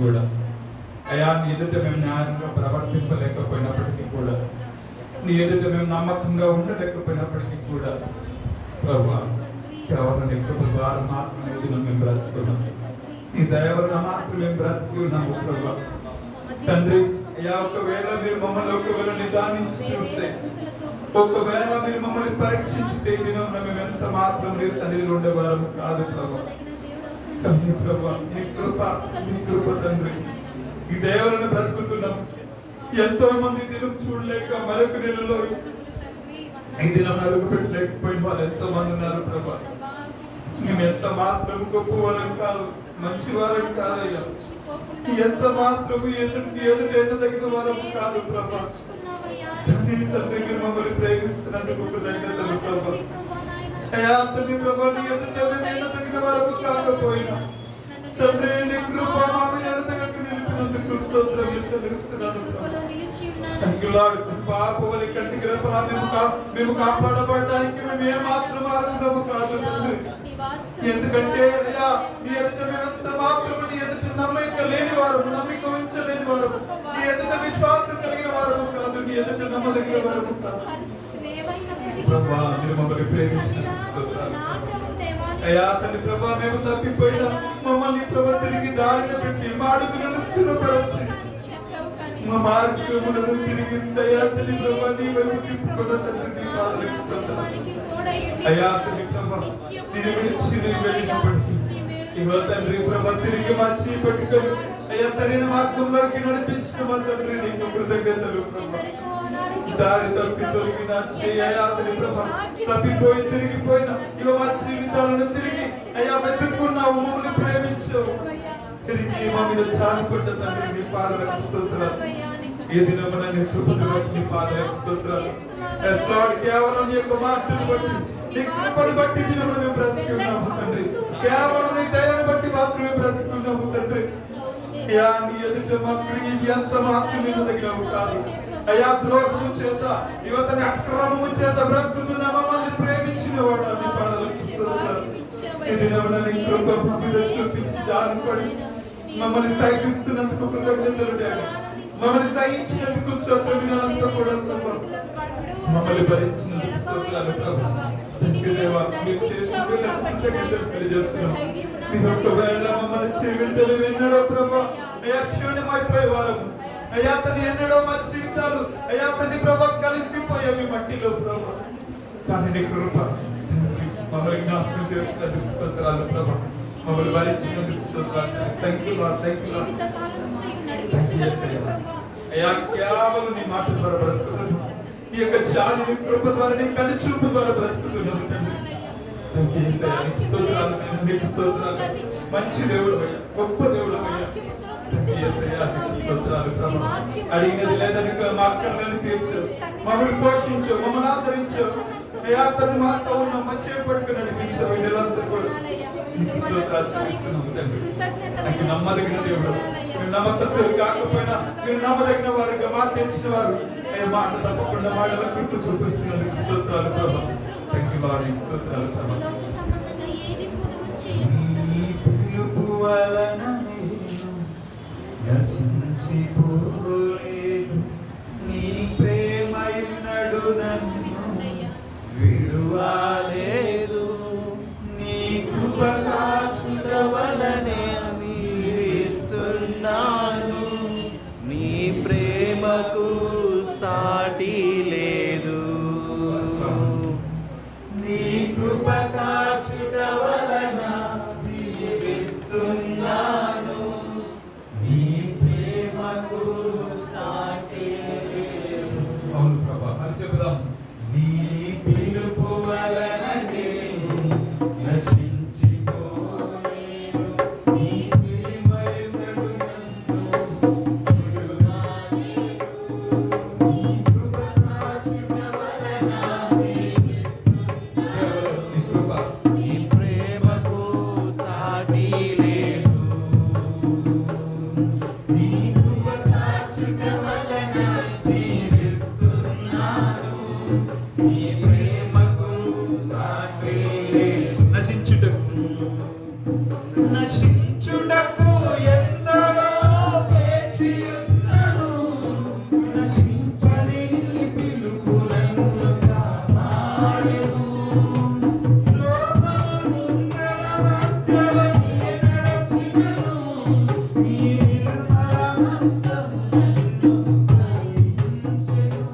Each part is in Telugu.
కూడా అయా నీ ఎదుట మేము న్యాయంగా ప్రవర్తింపలేకపోయినప్పటికీ కూడా, నీ ఎదుట మేము నమ్మకంగా ఉండలేకపోయినప్పటికీ కూడా ప్రభువా, కేవలం నీ కృప ద్వారా మాత్రమే మేము బ్రతుకున్నాం. నీ దయ వలన మాత్రం మేము బ్రతికి ఉన్నాము ప్రభువా. తండ్రి అయ్యా, ఒకవేళ మీరు మమ్మల్ని ఒకవేళ నిదానించి చూస్తే, ఒకవేళ మీరు మమ్మల్ని పరీక్షించి చేయడం మేము ఎంత మాత్రం నీ సన్నిధిలో ఉండేవారము కాదు ప్రభువా. కానీ ప్రభువా, నీ కృప తండ్రి, ఈ దేవులను బ్రతుకుతున్నాం. ఎంతో మంది దినం చూడలేక మరొక నెలలో ఈ దినం అడుగు పెట్టలేకపోయిన వాళ్ళు ఎంతో మంది ఉన్నారు ప్రభా. మేము ఎంత మాత్రం గొప్పవారం కాదు, మంచి వారం కాదయ్యా. ఎంత మాత్రం ఎదుటైన వారం కాదు ప్రభా. కానీ తండ్రి మీరు మమ్మల్ని ప్రేమిస్తున్నందుకు కృతజ్ఞతలు ప్రభా. అయ్యా తండ్రి ప్రభా, నీ ఎదుట తగిన వారం కాకపోయినా తండ్రి నీ కృప మా మీద నిలిపినందుకు స్తోత్రములు చెల్లిస్తున్నాను ప్రభా. పాపవలి కంటికి రెప్పలా మేము కాపాడబడడానికి మేము ఏమాత్రం ఆరంభము కాదు తండ్రి. ఎందుకంటే అయ్యా, నీ ఎదుట మేమంత మాత్రం నీ ఎదుట నమ్మిక లేని వారము, నమ్మిక ఉంచలేని వారము, నీ ఎదుట విశ్వాసం కలిగిన వారము కాదు, నీ ఎదుట నమ్మదగిన వారము కాదు ప్రభా. మీరు మమ్మల్ని ప్రేమించినందుకు అయ్యా తండ్రి ప్రభా, మేము తప్పిపోయినా మమ్మల్ని ప్రభా తిరిగి దారిన పెట్టి మా అడుగులను స్థిరపరచి మా మార్గములను తిరిగి అయ్యా తండ్రి ప్రభా నీ వైపు తిప్పుకున్న తండ్రి నీ పాదలకు స్తోత్రం. అయ్యా తండ్రి ప్రభా, నేను విడిచి నీ వెళ్ళినప్పటికీ ఇవాళ తండ్రి ప్రభా తిరిగి మా చేపట్టుకొని అయ్యా సరైన మార్గంలోకి నడిపించిన మా తండ్రి నీకు కృతజ్ఞతలు ప్రభా. దారి తప్పి తొలగిన అయ్యా తండ్రి ప్రభా, తప్పిపోయి తిరిగిపోయిన ఇక మా జీవితాలను తిరిగి అయ్యా వెతుక్కున్నావు, మమ్మల్ని ప్రేమించావు, తిరిగి మా మీద చాలుపడ్డ తండ్రి నీ పాదలకు స్తోత్రాలు. ఏ దినమున నీ కృపను బట్టి నీ పాదలకు స్తోత్రాలు. కేవలం నీ యొక్క మాటను బట్టి, నీ కృపను బట్టి దినమున మేము బ్రతికి ఉన్నాము తండ్రి. కేవలం నీ దయను బట్టి మాత్రమే బ్రతికి ఉన్నాము తండ్రి. అయ్యా నీ ఎదుట మా ప్రియులు ఎంత మాత్రం తగినవు కాదు అయ్యా. ద్రోహము చేత యువతని అక్రమము చేత బ్రతుకుతున్న మమ్మల్ని ప్రేమించిన వాడు నీ పాదలకు స్తోత్రాలు. ఈ దినమున నీ కృప మా మీద చూపించి జాలుపడి మమ్మల్ని సహిస్తున్నందుకు కృతజ్ఞతలు డాడీ. మమ్మల్ని సహించినందుకు స్తోత్రం. వినాలంతా కూడా మమ్మల్ని భరించినందుకు స్తోత్రాలు ప్రభు. దేవా, మీరు చేసిన కృతజ్ఞతలు తెలియజేస్తున్నాం. మీరు ఒకవేళ మమ్మల్ని చెవింటలు ఎన్నడో ప్రభా అయ్యా క్షీణమైపోయే వారము అయ్యా తను ఎన్నడో మా జీవితాలు అయ్యా తని ప్రభా కలిసిపోయాము మట్టిలో ప్రభా. కానీ నీ కృప మమ్మల్ని జ్ఞాపకం చేస్తున్నందుకు స్తోత్రాలు ప్రభా. మమ్మల్ని భరించినందుకు స్తోత్రాలు. Thank you lord, thank you lord. అయ్యా కేవలం నీ మాట ద్వారా బ్రతుకుతున్నాం. ఈ యొక్క జాలి నీ కృప ద్వారా నీ కళ్ళు చూపు ద్వారా బ్రతుకుతున్నాం తండ్రి. మంచి దేవుడు అయ్యా, గొప్ప దేవుడు అయ్యా. అడిగినది లేదని మా అక్కర్లను తీర్చావు, మమ్మల్ని పోషించావు, మమ్మల్ని ఆదరించావు అయ్యా. తను మాతో ఉన్న మంచి పట్టుకుని నడిపించావు. నెలంతా కూడా నీకు స్తోత్రాలు చూపిస్తున్నాము తండ్రి. నాకు నమ్మదగిన దేవుడు, మీరు నమ్మకస్తులు కాకపోయినా మీరు నమ్మదగిన వారుగా మాట తెచ్చిన వారు అయ్యా. మాట తప్పకుండా వాళ్ళ కృప చూపిస్తున్నందుకు స్తోత్రాలు ప్రభా. థ్యాంక్ యూ లార్డ్, స్తోత్రాలు ప్రభా. నీ పిలుపు వలన నేను నశించిపోలేదు, నీ ప్రేమ ఎన్నడూ నన్ను విడువలేదు. నీ కృప కాచుట వలనే జీవిస్తున్నాను, నీ ప్రేమకు సాటి లేదు. నీ కృప కాచుట వలన జీవిస్తున్నాను, నీ ప్రేమకు సాటి లేదు. అవును ప్రభా, అది చెప్దాం. నీ పిలుపు వలన నేను నశించిపోలేదు, నీ ప్రేమ ఎన్నడూ నశించుటకు ఎందరో నీ నిర్మల హస్తం నన్ను భరించెను.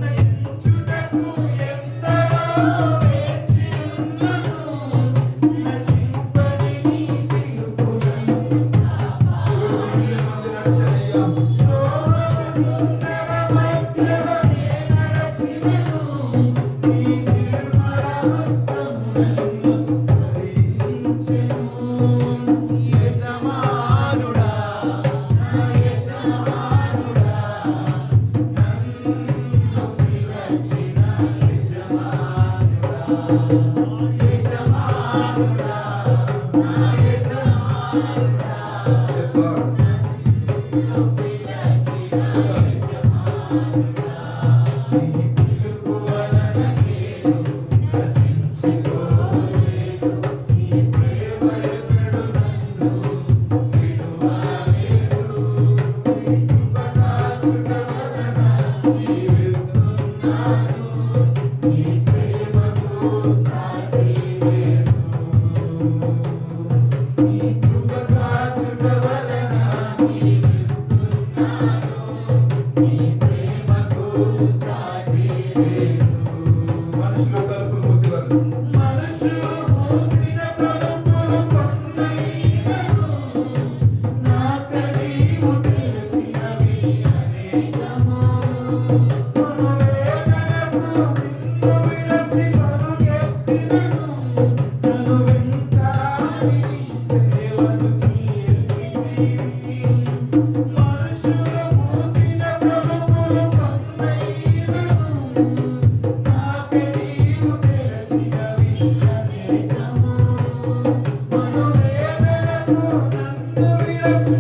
నశించుటకు ఎందరో వేచి ఉన్నను, నశింపని నీ పిలుపు నన్ను కాపాడెను. లోకసుందర మధ్యలో నే నడచినను, నీ నిర్మల హస్తం నన్ను భరించెను. యజమానుడా, నా యజమానుడా, నన్ను పిలచిన యజమానుడా, యజమానుడా, నా యజమానుడా, నన్ను పిలచిన యజమానుడా. నీ పిలుపు వలన నేను నశించిపోలేదు, నీ ప్రేమ ఎన్నడూ నన్ను విడువలేదు. నీ కృప కాచుట వలన జీవిస్తున్నాను, నీ ప్రేమకు సాటి లేదు. నీ కృప కాచుట వలన జీవిస్తున్నాను, నీ ప్రేమకు సాటి లేదు. మనుషులు తలుపులు మూసేవారు, మనుషులు మూసిన తలుపులు కొన్నైనను, నాకై నీవు తెరచినవి అనేకము. మనోవేదనతో నిన్ను విడచి పరుగెత్తినను, నన్ను వెంటాడి నీ సేవను చేసితివి. మనుషులు మూసిన తలుపులు కొన్నైనను, నాకై నీవు తెరచినవి అనేకము. మనోవేదనతో నన్ను విడచి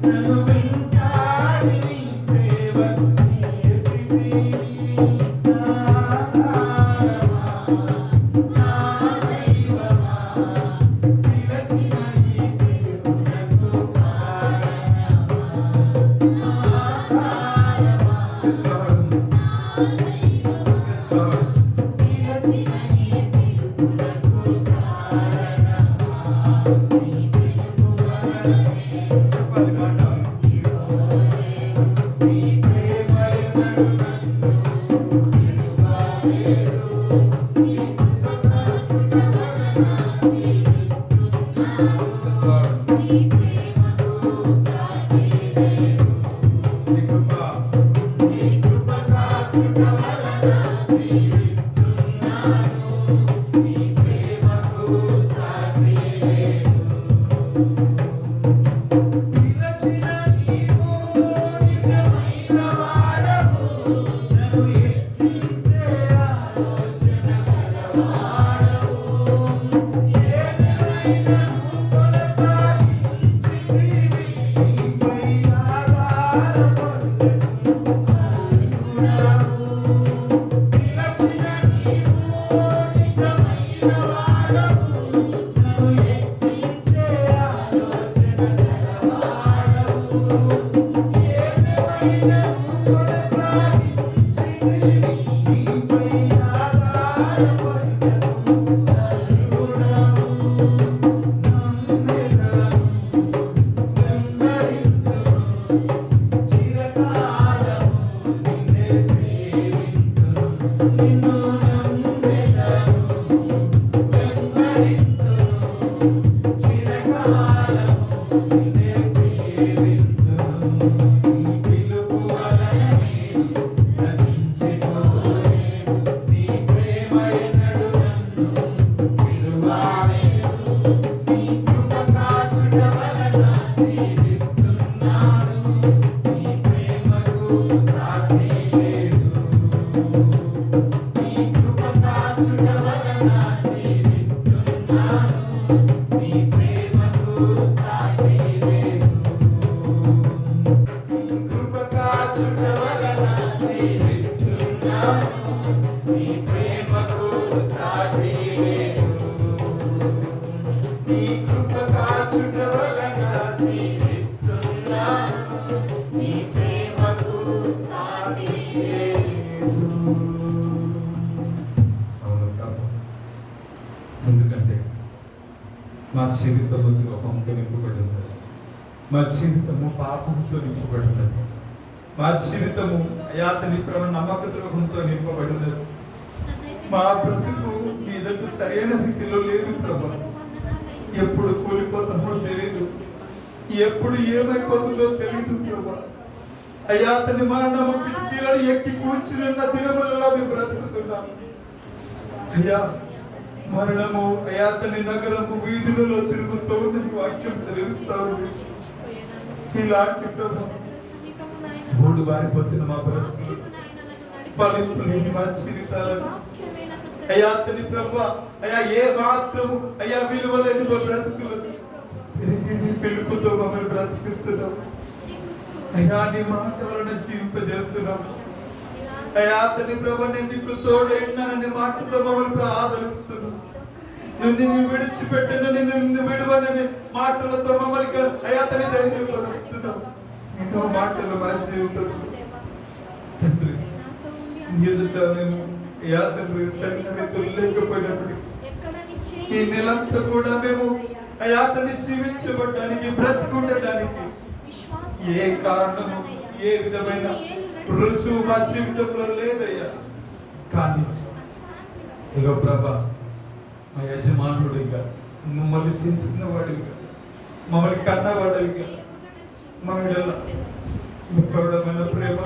నన్ను వెంటాడి నీ సేవను చేసితివి. నా ఆధారమా, నా దైవమా, పిలచిన ఈ పిలుపునకు కారణమా. నా ఆధారమా, నా దైవమా, పిలచిన ఈ పిలుపునకు కారణమా. నీ పిలుపు వలన నేను నశించిపోలేదు, నీ ప్రేమ ఎన్నడూ నన్ను విడువలేదు. నీ కృప కాచుట వలన జీవిస్తున్నాను, నీ ప్రేమకు సాటి లేదు. నీ కృప కాచుట వలన జీవిస్తున్నాను, నీ ప్రేమకు సాటి లేదు. పిలచిన నీవు నిజమైన వాడవు, నన్ను హెచ్చించే ఆలోచన గలవాడవు. ఏదైనను కొనసాగించితివి, నీపై ఆధారపడెదను అర్హుడవు. పిలచిన నీవు నిజమైన వాడవు, నన్ను హెచ్చించే ఆలోచన గలవాడవు. ఏదైనను కొనసాగించితివి, నీపై ఆధారపడెదను అర్హుడవు. నమ్మెదను, వెంబడింతును, చిరకాలము నిన్నే సేవింతును. నిన్ను నమ్మెదను, వెంబడింతును, చిరకాలము నిన్నే సేవింతును. నీ పిలుపు వలన నేను నశించిపోలేదు, నీ ప్రేమ ఎన్నడూ నన్ను విడువలేదు. నీ కృప కాచుట వలన జీవిస్తున్నాను, నీ ప్రేమకు సాటి లేదు. నీ కృప కాచుట వలన జీవిస్తున్నాను, నీ ప్రేమకు సాటి లేదు. జీవితము ద్రోహంతో నింపబడినది, మా జీవితము పాపంతో నింపబడినది, మా జీవితము నీ ప్రభు నమ్మక ద్రోహంతో నింపబడినది. మా బ్రతుకు నీ ఎదుట సరైన రీతిలో లేదు ప్రభు. ఎప్పుడు కూలిపోతామో తెలియదు, ఎప్పుడు ఏమైపోతుందో తెలియదు ప్రభు. అతని మరణము కిటికీలను ఎక్కి కూర్చున్న దినములలో మేము బ్రతుకుతున్నాం. మరణము అతని నగరము వీధులలో తిరుగుతూ ఉందని వాక్యం తెలుస్తా ఉంది. ఇలాంటి ప్రభు మూడు వారిపోతున్న మా బ్రతుకులు, ఫలింపులేని మా జీవితాలను అతని ప్రభు ఏ మాత్రము విలువలేని మా బ్రతుకులను తిరిగి నీ పిలుపుతో మమ్మల్ని బ్రతికిస్తున్నావు. నీ మాట వలన జీవింపజేస్తున్నావు. అతని ప్రభు నేను నీకు తోడైనానని మాటతో మమ్మల్ని ఆదరిస్తున్నావు. నిన్ను విడిచిపెట్టిన నిన్ను విడువనని మాటలతో మమ్మల్ని అతని ధైర్యపరుస్తున్నావు. ఎన్నో మాటలు మా జీవితం తండ్రి ఎదుట మేము లేకపోయినప్పుడు ఈ నెలంతా కూడా మేము అతన్ని జీవించబడడానికి బ్రతుకుండడానికి ఏ కారణము ఏ విధమైన రుజువు మా జీవితంలో లేదయ్యా. కానీ ఇక ప్రభా మా యజమానుడిగా, మమ్మల్ని చేసుకున్న వాడిగా, మమ్మల్ని కన్నవాడిగా, మహిళల నికరమైన ప్రేమ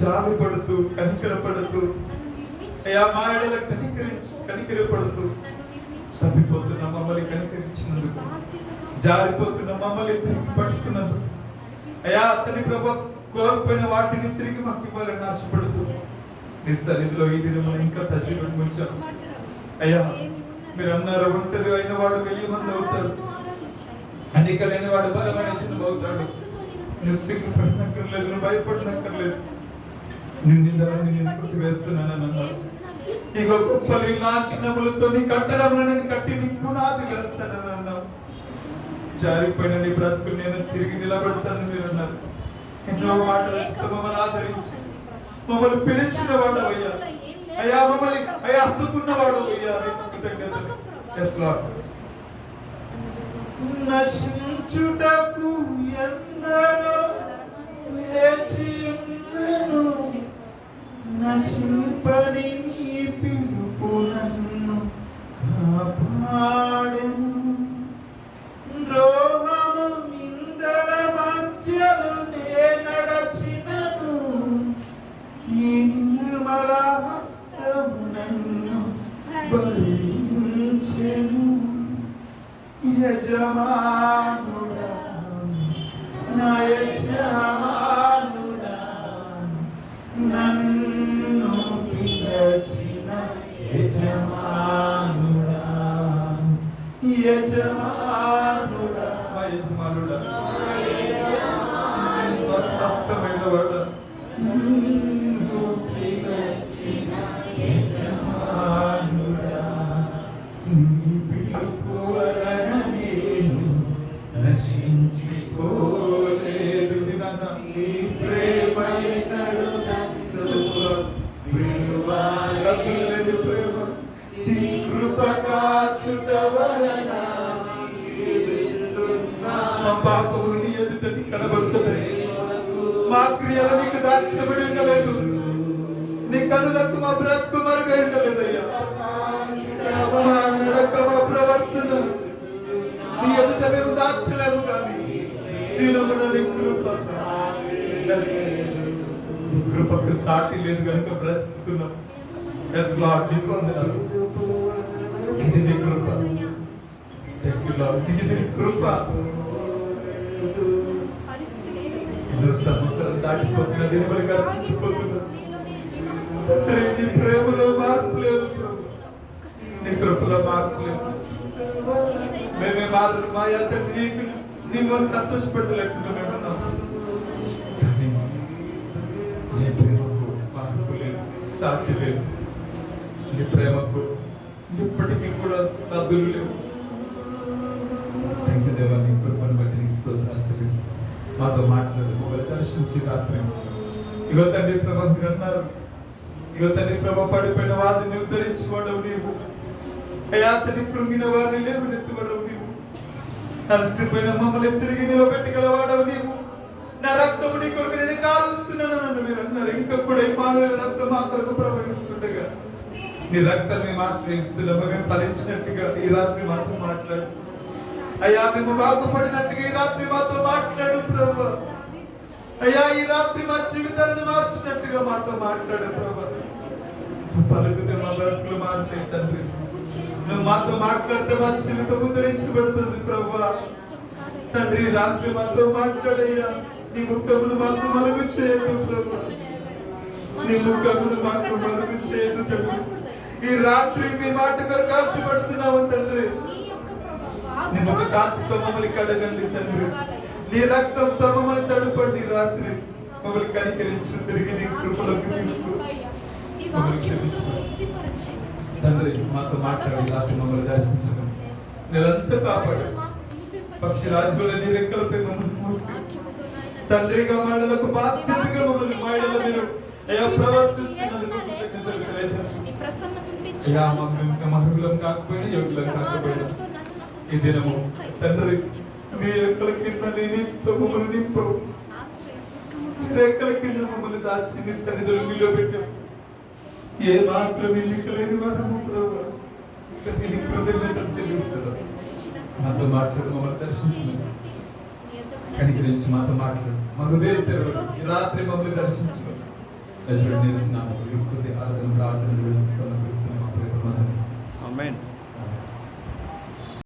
జాలిపడుతూ కనికరపడుతూ మహిళల కనికరపడుతూ తప్పిపోతున్న మమ్మల్ని కనికరించినందుకు, జారిపోతున్న మమ్మల్ని తిరిగి పట్టుకున్నందుకు అతని ప్రభు కోల్పోయిన వాటిని తిరిగి మాకు ఇవ్వాలని ఆశపడుతూ నీ సన్నిధిలో ఈ దినమున ఇంకా సజీవం ఉంచాం. మీరు అన్నారు, ఒంటరి అయిన వాడు 1000 మంది అవుతారు, అన్నిక లేని వాడు బలమైన చిన్న అవుతాడు. నువ్వు సిగ్గుపడినక్కర్లేదు, నువ్వు భయపడినక్కర్లేదు, నిన్ను కొట్టి వేస్తున్నానని అన్నావు. ఇక గొప్పలు లాంఛనములతో నీ కట్టడంలో నేను కట్టి నీ పునాది వేస్తానని అన్నావు. జారిపోయిన నీ బ్రతుకు నేను తిరిగి నిలబెడతానని మీరు అన్నారు. ఎన్నో మాటలు మమ్మల్ని ఆదరించి మమ్మల్ని పిలిచిన వాడు అయ్యా, మమ్మల్ని హత్తుకున్న వాడు అయ్యా. నశించుటకు ఎందరో వేచియుండును, నశింపని నీ పిలుపు నన్ను కాపాడెను. ద్రోహము నిందల మధ్యలో నే నడచినను, ఈ నిర్మల హస్తము నన్ను భరించెను. యజమానుడా, నా యజమానుడా, నన్ను పిలిచిన యజమానుడా, యజమానుడా, మా యజమానుడా, స్పష్టమైన వాడా, నన్ను పిలిచిన యజమానుడా, నీ పిలుపు వలన నేను నశించిపోలేదు. నీ ప్రేమైనడు ప్రేమ, నీ కృప కాచుట వలన మా పాపములు నీ ఎదుట కనబడుతున్నాయి. మా క్రియలు నీకు దాచబడి ఉండలేదు, నీ కనులకు మా బ్రతుకు మరుగై ఉండలేదయ్యా. మా నడక, మా ప్రవర్తన నీ ఎదుట మేము దాచలేము. కానీ దీనమున నీ కృపకు సాటి లేదు కనుక బ్రతుకుతున్నాం. ఎస్ లార్డ్, నీకు వందనాలు. ఇది నీ కృప. థాంక్ యూ లార్డ్, ఇది నీ కృప. ఎన్నో సంవత్సరాలు దాటిపోతున్న దినములు గడిచిపోతున్నా, నీ ప్రేమలో మార్పు లేదు ప్రభు, నీ కృపలో మార్పు లేదు. మేమే మా నీకు మిమ్మల్ని సంతోషపెట్టలేకుండా మేమన్నాం. కానీ నీ ప్రేమకు మార్పు లేదు, సాటి లేదు. నీ ప్రేమకు ఇప్పటికీ కూడా సద్దులు లేవు. థాంక్ యూ దేవా, నీ కృపను బట్టి నీకు స్తోత్రాలు చెల్లిస్తాం. మాతో మాట్లాడు, మమ్మల్ని దర్శించి రాత్రి ఇగో తండ్రి ప్రభు మీరు అన్నారు, ఇగో తండ్రి ప్రభు పడిపోయిన వారిని ఉద్ధరించేవాడవు నీవు, అతని కృంగిన వారిని లేవనెత్తువాడవు నీవు. అలసిపోయిన మమ్మల్ని తిరిగి నిలబెట్టగలవాడవు నీవు. నా రక్తము నీ కొరకు నేను కాలుస్తున్నాను నన్ను మీరు అన్నారు. ఇంకా కూడా ఇమ్మానుయేలు రక్తం మా కొరకు ప్రవహిస్తుండగా నీ రక్తం మేము ఆశ్రయిస్తున్నాము. మేము ఫలించినట్టుగా ఈ రాత్రి మాతో మాట్లాడు అయ్యా. మేము బాగుపడినట్టుగా ఈ రాత్రి మాతో మాట్లాడు ప్రభు. అయ్యా ఈ రాత్రి మా జీవితాలను మార్చినట్టుగా మాతో మాట్లాడు ప్రభు. పలుకుతే మా బ్రతుకులు మారుతాయి తండ్రి. నువ్వు మాతో మాట్లాడితే మా జీవితం ఉద్ధరించబడుతుంది ప్రభు. తండ్రి రాత్రి మాతో మాట్లాడయ్యా. నీ ముఖమును మాకు మరుగు చేయదు ప్రభు. నీ ముఖమును మాకు మరుగు చేయదు తండ్రి. ఈ రాత్రి మీ మాట కొరకు ఆశపడుతున్నావు తండ్రి. నీ ముఖ కాంతితో మమ్మల్ని కడగండి తండ్రి. నీ రక్తంతో మమ్మల్ని తడుపండి. రాత్రి మమ్మల్ని కనికరించి తిరిగి నీ కృపలోకి తీసుకో. మమ్మల్ని క్షమించు తండ్రి. మాతో మాట్లాడి రాత్రి మమ్మల్ని దర్శించండి. నెలంతా కాపాడు. పక్షి రాజుల నీ రెక్కలపై మమ్మల్ని మూసి తండ్రిగా మాటలకు బాధ్యతగా మమ్మల్ని మాటల మీరు అయ్యా ప్రవర్తిస్తున్నందుకు కృతజ్ఞతలు తెలియజేస్తున్నాం. అయ్యా మేము అర్హులం కాకపోయినా యోగ్యులం కాకపోయినా ఈ దినము తండ్రి మీ రెక్కల కింద నీతో మమ్మల్ని నింపవు. రెక్కల కింద మమ్మల్ని దాచి నీ సన్నిధిలో నిలబెట్టావు. ఏ మాత్రం ఎన్నికలేని వారము ప్రభు. నేను కృతజ్ఞతలు చెల్లిస్తున్నాను. మాతో మాట్లాడు. మమ్మల్ని దర్శించు. కనికరించి మాతో మాట్లాడు. మా హృదయ తెరవలు ఈ రాత్రి మమ్మల్ని దర్శించు. ఆరాధన సమర్పిస్తున్నాం. ఆమేన్.